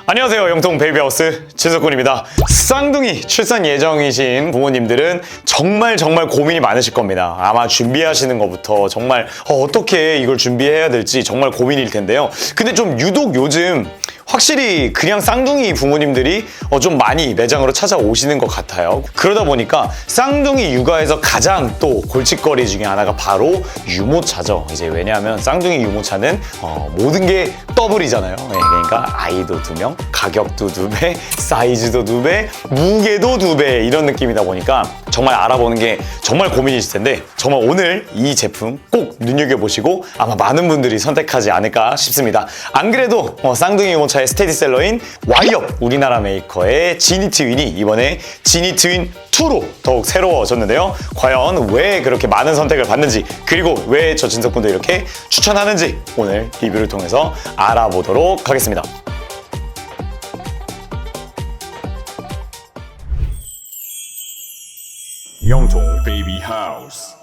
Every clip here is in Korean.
안녕하세요. 영통 베이비하우스 진석군입니다. 쌍둥이 출산 예정이신 부모님들은 정말 고민이 많으실 겁니다. 아마 준비하시는 것부터 정말 어떻게 이걸 준비해야 될지 정말 고민일 텐데요. 근데 좀 유독 요즘 확실히 그냥 쌍둥이 부모님들이 좀 많이 매장으로 찾아오시는 것 같아요. 그러다 보니까 쌍둥이 육아에서 가장 또 골칫거리 중에 하나가 바로 유모차죠. 이제 왜냐하면 쌍둥이 유모차는 모든 게 더블이잖아요. 네, 그러니까 아이도 2명, 가격도 2배, 사이즈도 2배, 무게도 2배 이런 느낌이다 보니까 정말 알아보는 게 정말 고민이실 텐데 정말 오늘 이 제품 꼭 눈여겨보시고 아마 많은 분들이 선택하지 않을까 싶습니다. 안 그래도 쌍둥이 유모차의 스테디셀러인 와이업 우리나라 메이커의 지니 트윈이 이번에 지니 트윈 2로 더욱 새로워졌는데요. 과연 왜 그렇게 많은 선택을 받는지 그리고 왜 저 진석군도 이렇게 추천하는지 오늘 리뷰를 통해서 알아보도록 하겠습니다. 영통 베이비 하우스.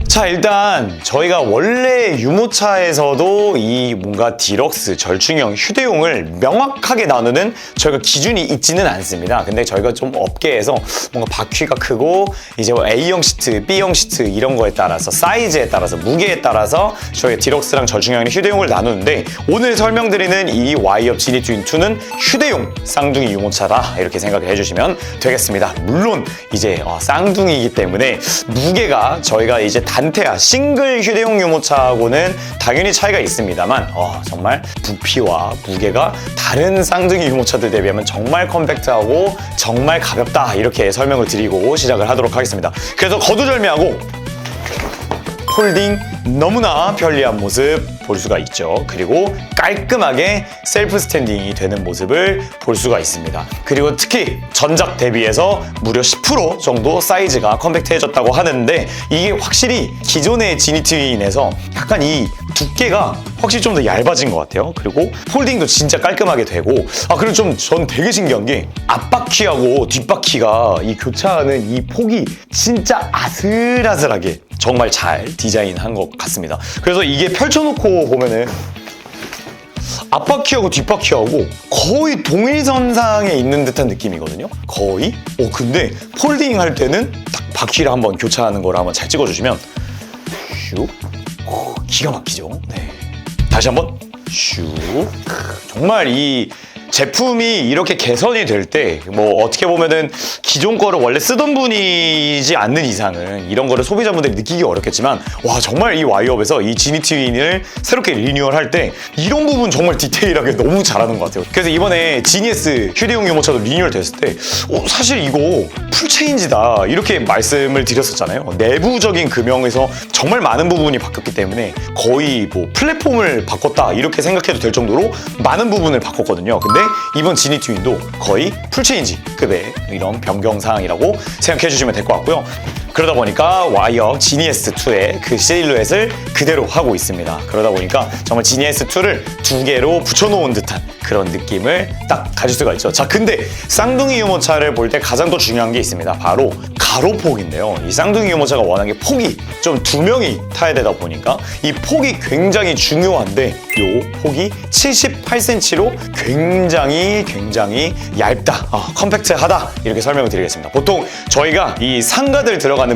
자, 일단 저희가 원래 유모차에서도 이 뭔가 디럭스, 절충형, 휴대용을 명확하게 나누는 저희가 기준이 있지는 않습니다. 근데 저희가 좀 업계에서 뭔가 바퀴가 크고 이제 A형 시트, B형 시트 이런 거에 따라서 사이즈에 따라서 무게에 따라서 저희가 디럭스랑 절충형이랑 휴대용을 나누는데 오늘 설명드리는 이 와이업 지니 트윈 2는 휴대용 쌍둥이 유모차다 이렇게 생각을 해주시면 되겠습니다. 물론 이제 쌍둥이이기 때문에 무게가 저희가 이제 단테아 싱글 휴대용 유모차하고는 당연히 차이가 있습니다만 정말 부피와 무게가 다른 쌍둥이 유모차들 대비하면 정말 컴팩트하고 정말 가볍다 이렇게 설명을 드리고 시작을 하도록 하겠습니다. 그래서 거두절미하고 폴딩 너무나 편리한 모습 볼 수가 있죠. 그리고 깔끔하게 셀프 스탠딩이 되는 모습을 볼 수가 있습니다. 그리고 특히 전작 대비해서 무려 10% 정도 사이즈가 컴팩트해졌다고 하는데 이게 확실히 기존의 지니 트윈에서 약간 이 두께가 확실히 좀 더 얇아진 것 같아요. 그리고 폴딩도 진짜 깔끔하게 되고 그리고 좀 전 되게 신기한 게 앞바퀴하고 뒷바퀴가 이 교차하는 이 폭이 진짜 아슬아슬하게 정말 잘 디자인한 것 같습니다. 그래서 이게 펼쳐놓고 보면은 앞바퀴하고 뒷바퀴하고 거의 동일선상에 있는 듯한 느낌이거든요. 거의. 근데 폴딩 할 때는 딱 바퀴를 한번 교차하는 걸 한번 잘 찍어주시면 슉. 기가 막히죠. 네. 다시 한번 슉. 정말 이 제품이 이렇게 개선이 될 때 뭐 어떻게 보면은 기존 거를 원래 쓰던 분이지 않는 이상은 이런 거를 소비자분들이 느끼기 어렵겠지만 와 정말 이 와이업에서 이 지니 트윈을 새롭게 리뉴얼할 때 이런 부분 정말 디테일하게 너무 잘하는 것 같아요. 그래서 이번에 지니에스 휴대용 유모차도 리뉴얼 됐을 때 사실 이거 풀체인지다 이렇게 말씀을 드렸었잖아요. 내부적인 금형에서 정말 많은 부분이 바뀌었기 때문에 거의 뭐 플랫폼을 바꿨다 이렇게 생각해도 될 정도로 많은 부분을 바꿨거든요. 근데 이번 지니 트윈도 거의 풀체인지급의 이런 변경사항이라고 생각해 주시면 될 것 같고요. 그러다 보니까 와이업 지니 S2의 그 실루엣을 그대로 하고 있습니다. 그러다 보니까 정말 지니 S2를 2개로 붙여놓은 듯한 그런 느낌을 딱 가질 수가 있죠. 자, 근데 쌍둥이 유모차를 볼 때 가장 더 중요한 게 있습니다. 바로 가로폭인데요. 이 쌍둥이 유모차가 워낙에 폭이 좀 2명이 타야 되다 보니까 이 폭이 굉장히 중요한데 이 폭이 78cm로 굉장히 얇다, 컴팩트하다 이렇게 설명을 드리겠습니다. 보통 저희가 이 상가들 들어가는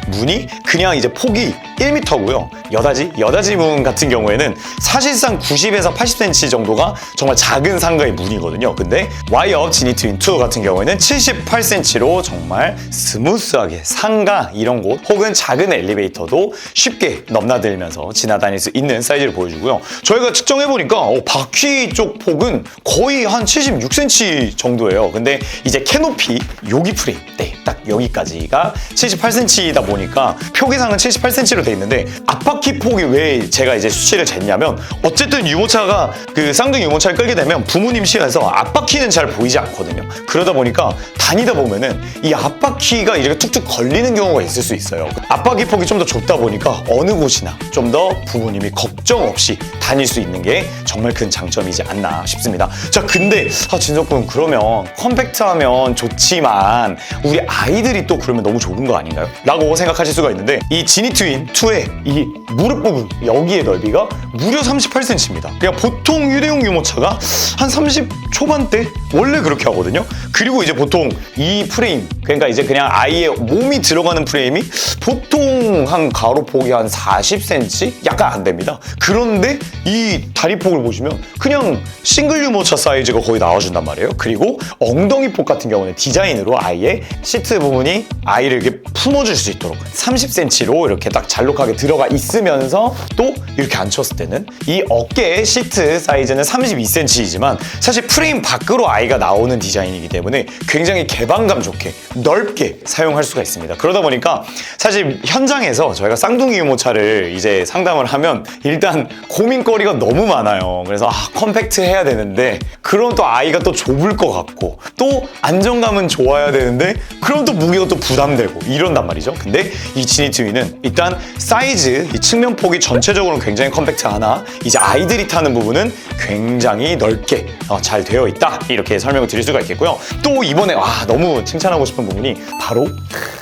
문이 그냥 이제 폭이 1m고요. 여다지 문 같은 경우에는 사실상 90에서 80cm 정도가 정말 작은 상가의 문이거든요. 근데 와이업 지니 트윈 2 같은 경우에는 78cm로 정말 스무스하게 상가 이런 곳 혹은 작은 엘리베이터도 쉽게 넘나들면서 지나다닐 수 있는 사이즈를 보여주고요. 저희가 측정해보니까 바퀴 쪽 폭은 거의 한 76cm 정도예요. 근데 이제 캐노피 여기 프레임 딱 여기까지가 78cm이다 보니까 표기상은 78cm로 돼 있는데 앞바퀴 폭이 왜 제가 이제 수치를 쟀냐면 어쨌든 유모차가 그 쌍둥이 유모차를 끌게 되면 부모님 시야에서 앞바퀴는 잘 보이지 않거든요. 그러다 보니까 다니다 보면은 이 앞바퀴가 이렇게 툭툭 걸리는 경우가 있을 수 있어요. 앞바퀴 폭이 좀 더 좁다 보니까 어느 곳이나 좀 더 부모님이 걱정 없이 다닐 수 있는 게 정말 큰 장점이지 않나 싶습니다. 자, 근데 진석군 그러면 컴팩트하면 좋지만 우리 아이들이 또 그러면 너무 좋은 거 아닌가? 아닌가요? 라고 생각하실 수가 있는데 이 지니 트윈 2의 이 무릎 부분 여기의 넓이가 무려 38cm입니다. 그냥 보통 휴대용 유모차가 한 30 초반대 원래 그렇게 하거든요. 그리고 이제 보통 이 프레임 그러니까 이제 그냥 아이의 몸이 들어가는 프레임이 보통 한 가로폭이 한 40cm? 약간 안 됩니다. 그런데 이 다리폭을 보시면 그냥 싱글 유모차 사이즈가 거의 나와준단 말이에요. 그리고 엉덩이 폭 같은 경우는 디자인으로 아이의 시트 부분이 아이를 이렇게 품어줄 수 있도록 30cm로 이렇게 딱 잘록하게 들어가 있으면서 또 이렇게 앉혔을 때는 이 어깨의 시트 사이즈는 32cm이지만 사실 프레임 밖으로 아이가 나오는 디자인이기 때문에 굉장히 개방감 좋게 넓게 사용할 수가 있습니다. 그러다 보니까 사실 현장에서 저희가 쌍둥이 유모차를 이제 상담을 하면 일단 고민거리가 너무 많아요. 그래서 컴팩트 해야 되는데 그럼 또 아이가 또 좁을 것 같고 또 안정감은 좋아야 되는데 그럼 또 무게가 또 부담되고 이런단 말이죠. 근데 이 지니 트윈은 일단 사이즈, 이 측면폭이 전체적으로는 굉장히 컴팩트하나 이제 아이들이 타는 부분은 굉장히 넓게 잘 되어 있다 이렇게 설명을 드릴 수가 있겠고요. 또 이번에 너무 칭찬하고 싶은 부분이 바로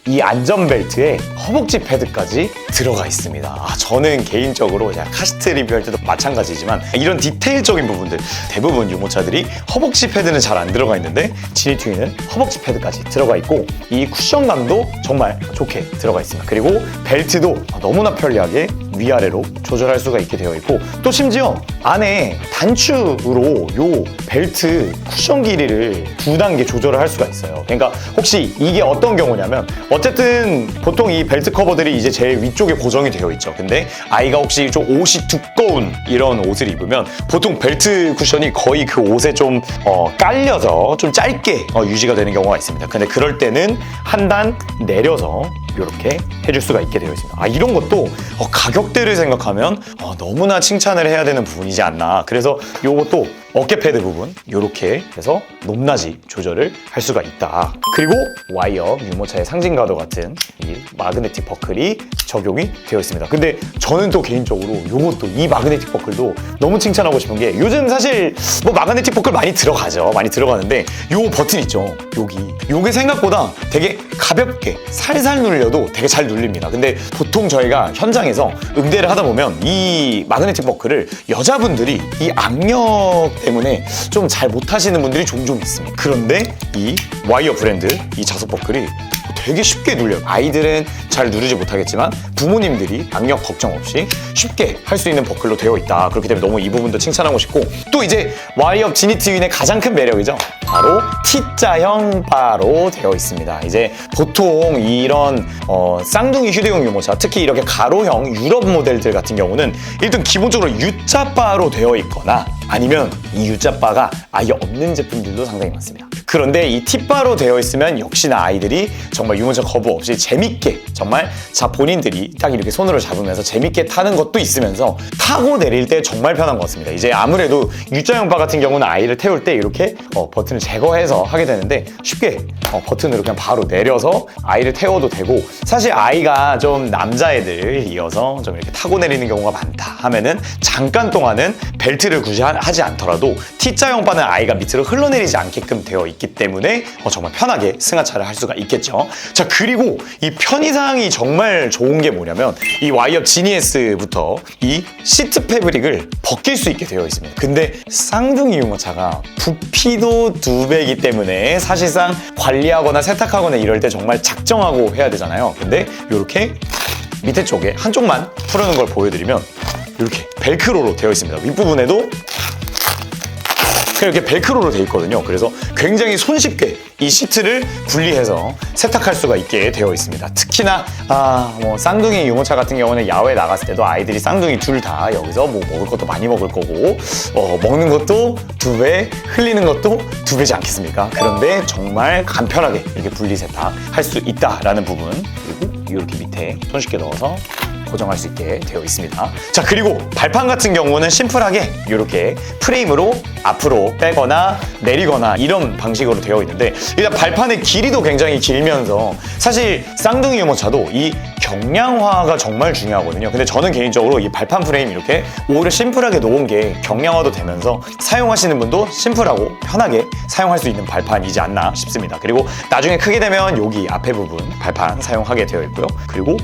이 안전벨트에 허벅지 패드까지 들어가 있습니다. 저는 개인적으로 카시트 리뷰할 때도 마찬가지지만 이런 디테일적인 부분들 대부분 유모차들이 허벅지 패드는 잘 안 들어가 있는데 지니 트윈은 허벅지 패드까지 들어가 있고 이 쿠션감도 정말 좋게 들어가 있습니다. 그리고 벨트도 너무나 편리하게 위아래로 조절할 수가 있게 되어 있고 또 심지어 안에 단축으로 요 벨트 쿠션 길이를 2단계 조절을 할 수가 있어요. 그러니까 혹시 이게 어떤 경우냐면 어쨌든 보통 이 벨트 커버들이 이제 제일 위쪽에 고정이 되어 있죠. 근데 아이가 혹시 좀 옷이 두꺼운 이런 옷을 입으면 보통 벨트 쿠션이 거의 그 옷에 좀 깔려서 좀 짧게 유지가 되는 경우가 있습니다. 근데 그럴 때는 한 단 내려서 이렇게 해줄 수가 있게 되어 있습니다. 이런 것도 가격대를 생각하면 너무나 칭찬을 해야 되는 부분이지 않나. 그래서 이것도 어깨 패드 부분 이렇게 해서 높낮이 조절을 할 수가 있다. 그리고 와이어 유모차의 상징과도 같은 이 마그네틱 버클이 적용이 되어 있습니다. 근데 저는 또 개인적으로 이것도 이 마그네틱 버클도 너무 칭찬하고 싶은 게 요즘 사실 뭐 마그네틱 버클 많이 들어가죠. 많이 들어가는데 요 버튼 있죠. 요게 생각보다 되게 가볍게 살살 눌려도 되게 잘 눌립니다. 근데 보통 저희가 현장에서 응대를 하다 보면 이 마그네틱 버클을 여자분들이 이 악력 때문에 좀 잘 못하시는 분들이 종종 있습니다. 그런데 이 와이어 브랜드 이 자석 버클이 되게 쉽게 눌려요. 아이들은 잘 누르지 못하겠지만 부모님들이 악력 걱정 없이 쉽게 할 수 있는 버클로 되어 있다. 그렇기 때문에 너무 이 부분도 칭찬하고 싶고 또 이제 와이어 지니 트윈의 가장 큰 매력이죠. 바로 T자형 바로 되어 있습니다. 이제 보통 이런 쌍둥이 휴대용 유모차 특히 이렇게 가로형 유럽 모델들 같은 경우는 일단 기본적으로 U자 바로 되어 있거나 아니면 이 U자 바가 아예 없는 제품들도 상당히 많습니다. 그런데 이 T바로 되어 있으면 역시나 아이들이 정말 유모차 거부 없이 재밌게 정말 본인들이 딱 이렇게 손으로 잡으면서 재밌게 타는 것도 있으면서 타고 내릴 때 정말 편한 것 같습니다. 이제 아무래도 U자형 바 같은 경우는 아이를 태울 때 이렇게 버튼을 제거해서 하게 되는데 쉽게 버튼으로 그냥 바로 내려서 아이를 태워도 되고 사실 아이가 좀 남자애들이어서 좀 이렇게 타고 내리는 경우가 많다 하면은 잠깐 동안은 벨트를 굳이 하지 않더라도 T자형 바는 아이가 밑으로 흘러내리지 않게끔 되어 있기 때문에 정말 편하게 승하차를 할 수가 있겠죠. 자, 그리고 이 편의사항이 정말 좋은 게 뭐냐면 이 와이어 지니에스부터 이 시트 패브릭을 벗길 수 있게 되어 있습니다. 근데 쌍둥이 유모차가 부피도 2배이기 때문에 사실상 관리하거나 세탁하거나 이럴 때 정말 작정하고 해야 되잖아요. 근데 이렇게 밑에 쪽에 한쪽만 풀어놓은 걸 보여드리면 이렇게 벨크로로 되어 있습니다. 윗부분에도 이렇게 벨크로로 되어 있거든요. 그래서 굉장히 손쉽게 이 시트를 분리해서 세탁할 수가 있게 되어 있습니다. 특히나 뭐 쌍둥이 유모차 같은 경우는 야외 나갔을 때도 아이들이 쌍둥이 둘 다 여기서 뭐 먹을 것도 많이 먹을 거고 먹는 것도 2배, 흘리는 것도 2배지 않겠습니까? 그런데 정말 간편하게 이렇게 분리 세탁할 수 있다라는 부분 그리고 이렇게 밑에 손쉽게 넣어서 고정할 수 있게 되어 있습니다. 자, 그리고 발판 같은 경우는 심플하게 이렇게 프레임으로 앞으로 빼거나 내리거나 이런 방식으로 되어 있는데 일단 발판의 길이도 굉장히 길면서 사실 쌍둥이 유모차도 이 경량화가 정말 중요하거든요. 근데 저는 개인적으로 이 발판 프레임 이렇게 오히려 심플하게 놓은 게 경량화도 되면서 사용하시는 분도 심플하고 편하게 사용할 수 있는 발판이지 않나 싶습니다. 그리고 나중에 크게 되면 여기 앞에 부분 발판 사용하게 되어 있고요. 그리고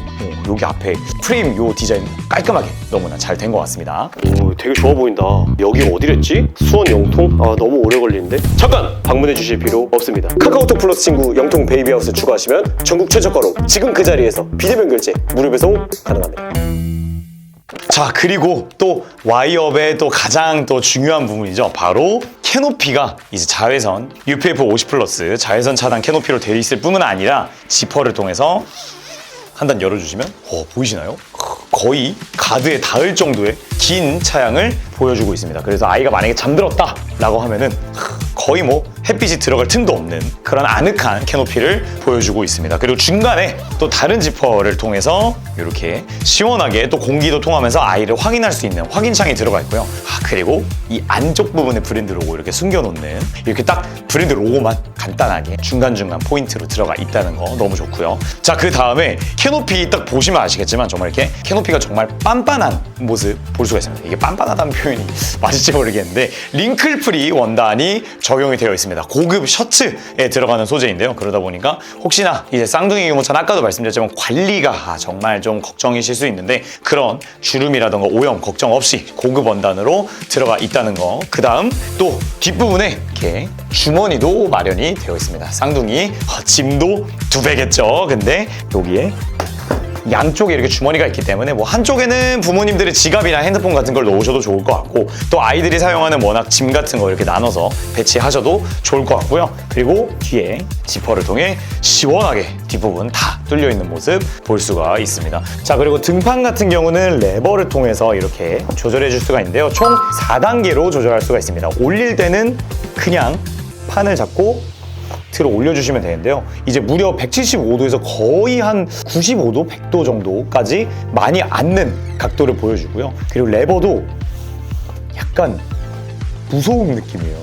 여기 앞에 프레임 요 디자인 깔끔하게 너무나 잘 된 것 같습니다. 오, 되게 좋아 보인다. 여기 어디랬지? 수원 영통? 아, 너무 오래 걸리는데? 잠깐! 방문해 주실 필요 없습니다. 카카오톡 플러스 친구 영통 베이비하우스 추가하시면 전국 최저가로 지금 그 자리에서 비대면 결제 무료 배송 가능합니다. 자, 그리고 또 와이업의 또 가장 또 중요한 부분이죠. 바로 캐노피가 이제 자외선 UPF 50 플러스 자외선 차단 캐노피로 되어 있을 뿐만 아니라 지퍼를 통해서 한 단 열어주시면 보이시나요? 거의 가드에 닿을 정도의 긴 차양을 보여주고 있습니다. 그래서 아이가 만약에 잠들었다 라고 하면은 거의 뭐 햇빛이 들어갈 틈도 없는 그런 아늑한 캐노피를 보여주고 있습니다. 그리고 중간에 또 다른 지퍼를 통해서 이렇게 시원하게 또 공기도 통하면서 아이를 확인할 수 있는 확인창이 들어가 있고요. 그리고 이 안쪽 부분에 브랜드 로고 이렇게 숨겨놓는 이렇게 딱 브랜드 로고만 간단하게 중간중간 포인트로 들어가 있다는 거 너무 좋고요. 자, 그 다음에 캐노피 딱 보시면 아시겠지만 정말 이렇게 캐노피가 정말 빤빤한 모습 볼 수가 있습니다. 이게 빤빤하다는 표현이 맞을지 모르겠는데 링클 프리 원단이 적용이 되어 있습니다. 고급 셔츠에 들어가는 소재인데요. 그러다 보니까 혹시나 이제 쌍둥이 유모차는 아까도 말씀드렸지만 관리가 정말 좀 걱정이실 수 있는데 그런 주름이라던가 오염 걱정 없이 고급 원단으로 들어가 있다는 거. 그 다음 또 뒷부분에 이렇게 주머니도 마련이 되어 있습니다. 쌍둥이 짐도 2배겠죠. 근데 여기에 양쪽에 이렇게 주머니가 있기 때문에 뭐 한쪽에는 부모님들의 지갑이나 핸드폰 같은 걸 넣으셔도 좋을 것 같고 또 아이들이 사용하는 워낙 짐 같은 거 이렇게 나눠서 배치하셔도 좋을 것 같고요. 그리고 뒤에 지퍼를 통해 시원하게 뒷부분 다 뚫려 있는 모습 볼 수가 있습니다. 자, 그리고 등판 같은 경우는 레버를 통해서 이렇게 조절해 줄 수가 있는데요. 총 4단계로 조절할 수가 있습니다. 올릴 때는 그냥 판을 잡고 들어 올려주시면 되는데요. 이제 무려 175도에서 거의 한 95도, 100도 정도까지 많이 앉는 각도를 보여주고요. 그리고 레버도 약간 무서운 느낌이에요.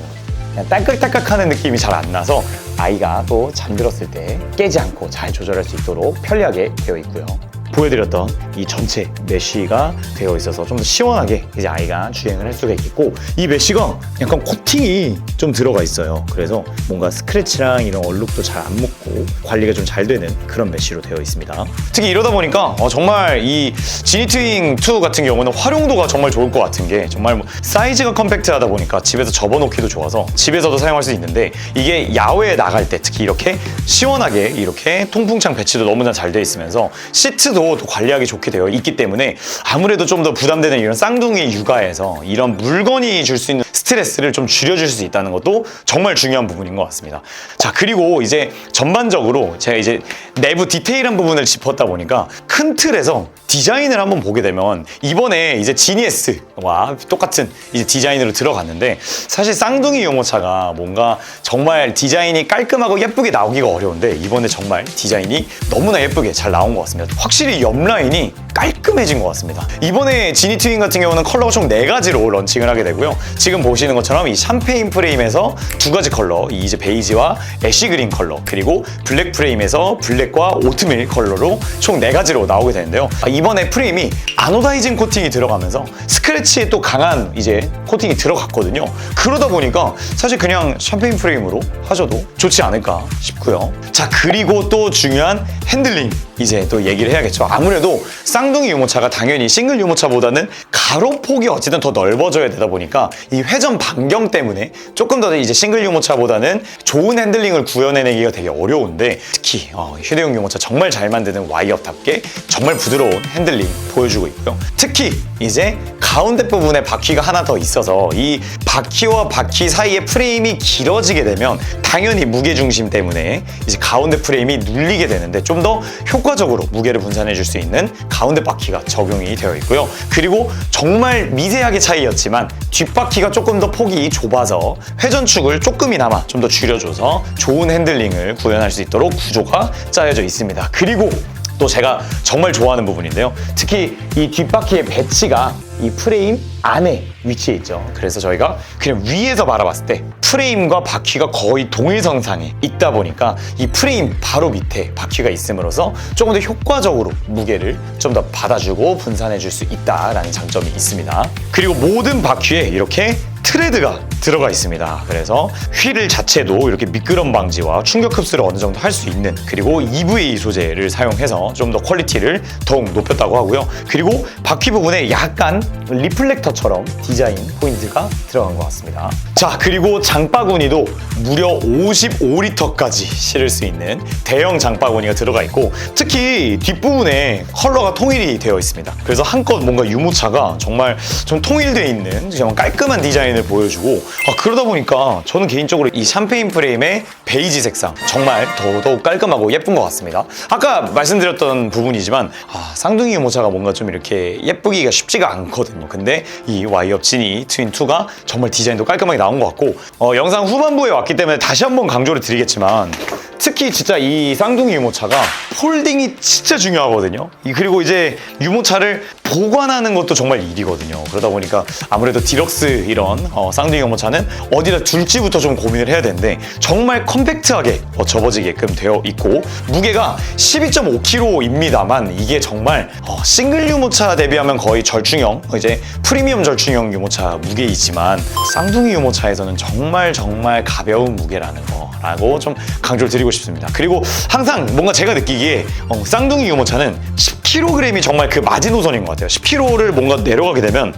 그냥 딸깍딸깍하는 느낌이 잘 안 나서 아이가 또 잠들었을 때 깨지 않고 잘 조절할 수 있도록 편리하게 되어 있고요. 보여드렸던 이 전체 메쉬가 되어 있어서 좀 더 시원하게 이제 아이가 주행을 할 수가 있겠고 이 메쉬가 약간 코팅이 좀 들어가 있어요. 그래서 뭔가 스크래치랑 이런 얼룩도 잘 안 묻고 관리가 좀 잘 되는 그런 메쉬로 되어 있습니다. 특히 이러다 보니까 정말 이 지니트윙 2 같은 경우는 활용도가 정말 좋을 것 같은 게 정말 뭐 사이즈가 컴팩트하다 보니까 집에서 접어놓기도 좋아서 집에서도 사용할 수 있는데 이게 야외에 나갈 때 특히 이렇게 시원하게 이렇게 통풍창 배치도 너무나 잘 되어 있으면서 시트도 또 관리하기 좋게 되어 있기 때문에 아무래도 좀 더 부담되는 이런 쌍둥이 육아에서 이런 물건이 줄 수 있는 스트레스를 좀 줄여줄 수 있다는 것도 정말 중요한 부분인 것 같습니다. 자, 그리고 이제 전반적으로 제가 이제 내부 디테일한 부분을 짚었다 보니까 큰 틀에서 디자인을 한번 보게 되면 이번에 이제 지니에스와 똑같은 이제 디자인으로 들어갔는데 사실 쌍둥이 유모차가 뭔가 정말 디자인이 깔끔하고 예쁘게 나오기가 어려운데 이번에 정말 디자인이 너무나 예쁘게 잘 나온 것 같습니다. 확실히 옆 라인이 깔끔해진 것 같습니다. 이번에 지니트윙 같은 경우는 컬러가 총 4가지로 런칭을 하게 되고요. 지금 보시는 것처럼 이 샴페인 프레임에서 2가지 컬러, 이제 베이지와 애쉬 그린 컬러, 그리고 블랙 프레임에서 블랙과 오트밀 컬러로 총 4가지로 나오게 되는데요. 이번에 프레임이 아노다이징 코팅이 들어가면서 스크래치에 또 강한 이제 코팅이 들어갔거든요. 그러다 보니까 사실 그냥 샴페인 프레임으로 하셔도 좋지 않을까 싶고요. 자, 그리고 또 중요한 핸들링 이제 또 얘기를 해야겠죠. 아무래도 쌍둥이 유모차가 당연히 싱글 유모차보다는 가로폭이 어쨌든 더 넓어져야 되다 보니까 이 회전 반경 때문에 조금 더 이제 싱글 유모차보다는 좋은 핸들링을 구현해내기가 되게 어려운데 특히 휴대용 유모차 정말 잘 만드는 와이어답게 정말 부드러운 핸들링 보여주고 있고요. 특히 이제 가운데 부분에 바퀴가 하나 더 있어서 이 바퀴와 바퀴 사이의 프레임이 길어지게 되면 당연히 무게중심 때문에 이제 가운데 프레임이 눌리게 되는데 좀 더 효과적으로 무게를 분산해 줄 수 있는 가운데 바퀴가 적용이 되어 있고요. 그리고 정말 미세하게 차이였지만 뒷바퀴가 조금 더 폭이 좁아서 회전축을 조금이나마 좀 더 줄여줘서 좋은 핸들링을 구현할 수 있도록 구조가 짜여져 있습니다. 그리고 또 제가 정말 좋아하는 부분인데요. 특히 이 뒷바퀴의 배치가 이 프레임 안에 위치해 있죠. 그래서 저희가 그냥 위에서 바라봤을 때 프레임과 바퀴가 거의 동일선상에 있다 보니까 이 프레임 바로 밑에 바퀴가 있음으로써 조금 더 효과적으로 무게를 좀 더 받아주고 분산해 줄 수 있다라는 장점이 있습니다. 그리고 모든 바퀴에 이렇게 트레드가 들어가 있습니다. 그래서 휠을 자체도 이렇게 미끄럼 방지와 충격 흡수를 어느 정도 할 수 있는, 그리고 EVA 소재를 사용해서 좀 더 퀄리티를 더욱 높였다고 하고요. 그리고 바퀴 부분에 약간 리플렉터처럼 디자인 포인트가 들어간 것 같습니다. 자, 그리고 장바구니도 무려 55리터까지 실을 수 있는 대형 장바구니가 들어가 있고, 특히 뒷부분에 컬러가 통일이 되어 있습니다. 그래서 한껏 뭔가 유모차가 정말 좀 통일되어 있는 정말 깔끔한 디자인을 보여주고, 그러다 보니까 저는 개인적으로 이 샴페인 프레임의 베이지 색상 정말 더더욱 깔끔하고 예쁜 것 같습니다. 아까 말씀드렸던 부분이지만 쌍둥이 유모차가 뭔가 좀 이렇게 예쁘기가 쉽지가 않거든요. 근데 이 와이업 지니 트윈2가 정말 디자인도 깔끔하게 나온 것 같고, 영상 후반부에 왔기 때문에 다시 한번 강조를 드리겠지만, 특히 진짜 이 쌍둥이 유모차가 폴딩이 진짜 중요하거든요. 그리고 이제 유모차를 보관하는 것도 정말 일이거든요. 그러다 보니까 아무래도 디럭스 이런 쌍둥이 유모차는 어디다 둘지부터 좀 고민을 해야 되는데, 정말 컴팩트하게 접어지게끔 되어 있고, 무게가 12.5kg입니다만 이게 정말 싱글 유모차 대비하면 거의 절충형, 이제 프리미엄 절충형 유모차 무게이지만 쌍둥이 유모차에서는 정말 가벼운 무게라는 거라고 좀 강조를 드리고 싶습니다. 그리고 항상 뭔가 제가 느끼기에 쌍둥이 유모차는 10kg이 정말 그 마지노선인 것 같아요. 10kg를 뭔가 내려가게 되면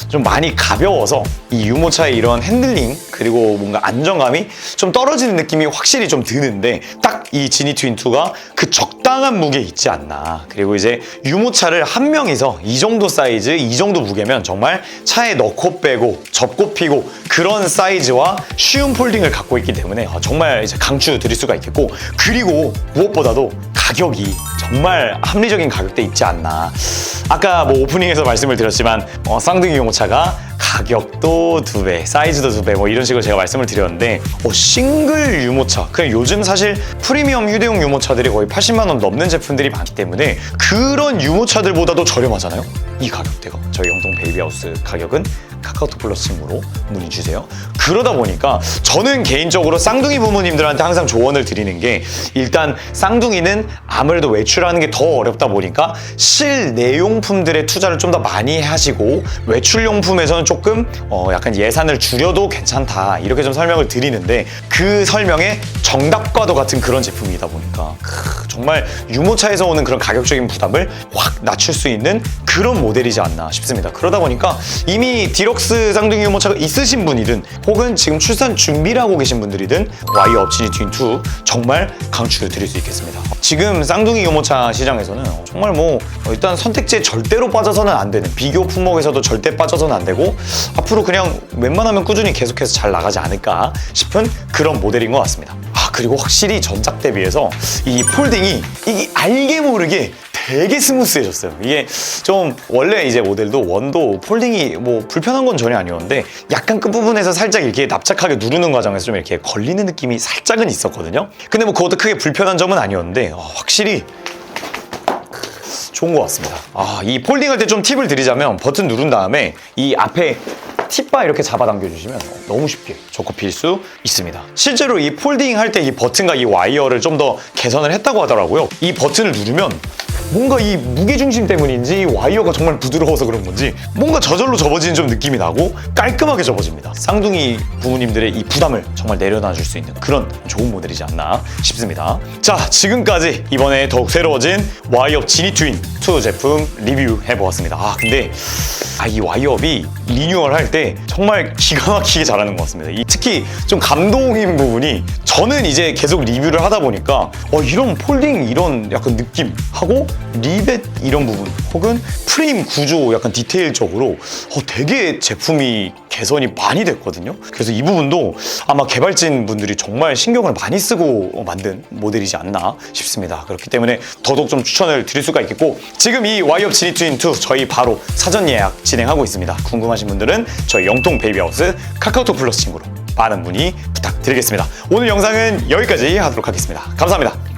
좀 많이 가벼워서 이 유모차의 이런 핸들링 그리고 뭔가 안정감이 좀 떨어지는 느낌이 확실히 좀 드는데, 딱 이 지니 트윈2가 그 적당한 무게에 있지 않나. 그리고 이제 유모차를 한 명이서 이 정도 사이즈, 이 정도 무게면 정말 차에 넣고 빼고 접고 피고 그런 사이즈와 쉬운 폴딩을 갖고 있기 때문에 정말 이제 강추 드릴 수가 있겠고, 그리고 무엇보다도 가격이 정말 합리적인 가격대에 있지 않나. 아까 뭐 오프닝에서 말씀을 드렸지만 쌍둥이 유모차가 가격도 2배, 사이즈도 2배 뭐 이런 식으로 제가 말씀을 드렸는데, 싱글 유모차, 그냥 요즘 사실 프리미엄 휴대용 유모차들이 거의 80만 원 넘는 제품들이 많기 때문에 그런 유모차들보다도 저렴하잖아요. 이 가격대가. 저희 영동 베이비하우스 가격은 카카오톡 플러스 친구로 문의 주세요. 그러다 보니까 저는 개인적으로 쌍둥이 부모님들한테 항상 조언을 드리는 게, 일단 쌍둥이는 아무래도 외출하는 게 더 어렵다 보니까 실내용품들의 투자를 좀 더 많이 하시고, 외출용품에서는 조금 약간 예산을 줄여도 괜찮다, 이렇게 좀 설명을 드리는데, 그 설명에 정답과도 같은 그런 제품이다 보니까 정말 유모차에서 오는 그런 가격적인 부담을 확 낮출 수 있는 그런 모델이지 않나 싶습니다. 그러다 보니까 이미 디럭스 쌍둥이 유모차가 있으신 분이든 혹은 지금 출산 준비를 하고 계신 분들이든 와이어 지니 트윈2 정말 강추를 드릴 수 있겠습니다. 지금 쌍둥이 유모차 시장에서는 정말 뭐 일단 선택지에 절대로 빠져서는 안 되는, 비교 품목에서도 절대 빠져서는 안 되고, 앞으로 그냥 웬만하면 꾸준히 계속해서 잘 나가지 않을까 싶은 그런 모델인 것 같습니다. 그리고 확실히 전작 대비해서 이 폴딩이 이게 알게 모르게 되게 스무스해졌어요. 이게 좀 원래 이제 모델도 원도 폴딩이 뭐 불편한 건 전혀 아니었는데, 약간 끝부분에서 살짝 이렇게 납작하게 누르는 과정에서 좀 이렇게 걸리는 느낌이 살짝은 있었거든요. 근데 뭐 그것도 크게 불편한 점은 아니었는데 확실히 좋은 것 같습니다. 이 폴딩할 때 좀 팁을 드리자면, 버튼 누른 다음에 이 앞에 팁바 이렇게 잡아당겨 주시면 너무 쉽게 접고필 수 있습니다. 실제로 이 폴딩 할 때 이 버튼과 이 와이어를 좀 더 개선을 했다고 하더라고요. 이 버튼을 누르면 뭔가 이 무게중심 때문인지 와이어가 정말 부드러워서 그런 건지 뭔가 저절로 접어지는 좀 느낌이 나고 깔끔하게 접어집니다. 쌍둥이 부모님들의 이 부담을 정말 내려놔 줄 수 있는 그런 좋은 모델이지 않나 싶습니다. 자, 지금까지 이번에 더욱 새로워진 와이업 지니 트윈2 제품 리뷰해보았습니다. 근데 이 와이업이 리뉴얼 할 때 정말 기가 막히게 잘하는 것 같습니다. 특히 좀 감동인 부분이, 저는 이제 계속 리뷰를 하다 보니까 이런 폴딩 이런 약간 느낌하고 리벳 이런 부분 혹은 프레임 구조 약간 디테일적으로 되게 제품이 개선이 많이 됐거든요. 그래서 이 부분도 아마 개발진 분들이 정말 신경을 많이 쓰고 만든 모델이지 않나 싶습니다. 그렇기 때문에 더더욱 좀 추천을 드릴 수가 있겠고, 지금 이 와이업 지니 트윈2 저희 바로 사전 예약 진행하고 있습니다. 궁금하신 분들은 저희 영통 베이비하우스 카카오톡 플러스 친구로 많은 문의 부탁드리겠습니다. 오늘 영상은 여기까지 하도록 하겠습니다. 감사합니다.